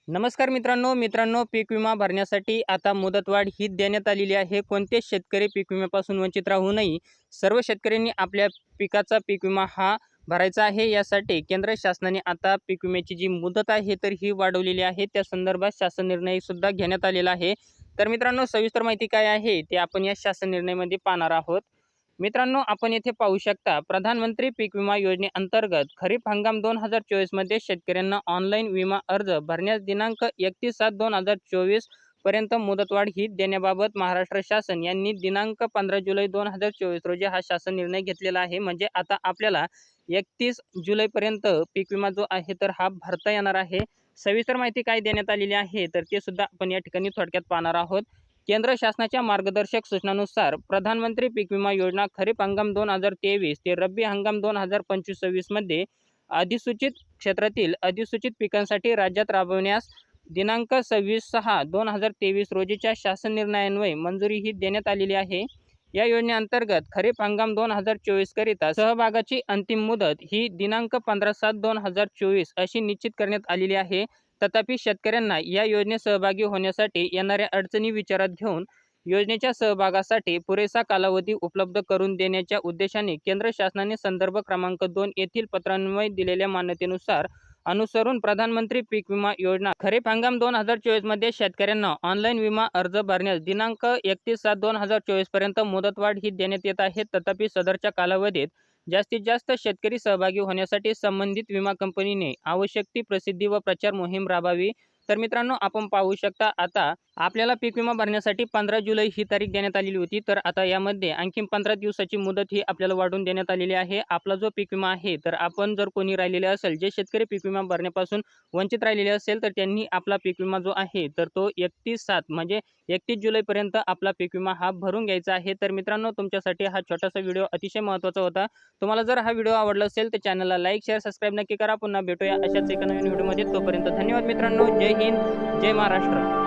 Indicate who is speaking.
Speaker 1: नमस्कार मित्रांनो पीक विमा भरण्यासाठी आता मुदतवाढ ही देण्यात आलेली आहे। कोणतेच शेतकरी पीक विम्यापासून वंचित राहू नये, सर्व शेतकऱ्यांनी आपल्या पिकाचा पीक विमा हा भरायचा आहे। यासाठी केंद्र शासनाने आता पीक विम्याची जी मुदत आहे तर ही वाढवलेली आहे। त्या संदर्भात शासन निर्णय सुद्धा घेण्यात आलेला आहे। तर मित्रांनो, सविस्तर माहिती काय आहे ते आपण या शासन निर्णयामध्ये पाहणार आहोत। मित्रांनो, आपण येथे पाहू शकता, प्रधानमंत्री पीक विमा योजनेअंतर्गत खरीप हंगाम 2024 मध्ये शेतकऱ्यांना ऑनलाईन विमा अर्ज भरण्यास दिनांक 31/7/2024 पर्यंत मुदतवाढ ही देण्याबाबत महाराष्ट्र शासन यांनी दिनांक 15 जुलै 2024 रोजी हा शासन निर्णय घेतलेला आहे। म्हणजे आता आपल्याला 31 जुलैपर्यंत पीक विमा जो आहे तर हा भरता येणार आहे। सविस्तर माहिती काय देण्यात आलेली आहे तर ते सुद्धा आपण या ठिकाणी थोडक्यात पाहणार आहोत। केंद्र शासनाच्या मार्गदर्शक सूचनानुसार प्रधानमंत्री पीक विमा योजना खरीप हंगाम 2023 ते रब्बी हंगाम 2025-26 मध्ये अधिसूचित क्षेत्रातील अधिसूचित पिकांसाठी राज्यात राबवण्यास दिनांक 26/6/2023 रोजीच्या शासन निर्णयान्वये मंजुरी ही देण्यात आलेली आहे। या योजनेअंतर्गत खरीप हंगाम 2024 करिता सहभागाची अंतिम मुदत ही दिनांक 15/7/2024 अशी निश्चित करण्यात आलेली आहे। तथापि शेतकऱ्यांना या योजनेत सहभागी होण्यासाठी येणाऱ्या अडचणी विचारात घेऊन योजनेच्या सहभागासाठी पुरेसा कालावधी उपलब्ध करून देण्याच्या उद्देशाने केंद्र शासनाने संदर्भ क्रमांक 2 येथील पत्रान्वये दिलेल्या मान्यतेनुसार अनुसरून प्रधानमंत्री पीक विमा योजना खरीप हंगाम 2024 मध्ये शेतकऱ्यांना ऑनलाईन विमा अर्ज भरण्यास दिनांक 31/7/2024 पर्यंत मुदतवाढ ही देण्यात येत आहे। तथापि सदरच्या कालावधीत जास्तीत जास्त शेतकरी सहभागी होण्यासाठी संबंधित विमा कंपनीने आवश्यक ती प्रसिद्धी व प्रचार मोहीम राबवावी। तर मित्रांनो, आपण पाहू शकता, आता आपल्याला पीक विमा भरण्यासाठी 15 जुलै ही तारीख देण्यात आलेली होती। तर आता यामध्ये आणखी 15 दिवसाची मुदत ही आपल्याला वाढवून देण्यात आलेली आहे। आपला जो पीक विमा आहे तर आपण जर कोणी राहिलेले असेल, जे शेतकरी पीक विमा भरण्यापासून वंचित राहिलेले असेल, तर त्यांनी आपला पीक विमा जो आहे तर तो 31/7 म्हणजे 31 जुलैपर्यंत आपला पीक विमा हा भरून घ्यायचा आहे। तर मित्रांनो, तुमच्यासाठी हा छोटासा व्हिडिओ अतिशय महत्त्वाचा होता। तुम्हाला जर हा व्हिडिओ आवडला असेल तर चॅनलला लाईक, शेअर, सबस्क्राईब नक्की करा। पुन्हा भेटूया अशाच एका नवीन व्हिडिओमध्ये। तोपर्यंत धन्यवाद मित्रांनो। जय हिंद, जय महाराष्ट्र।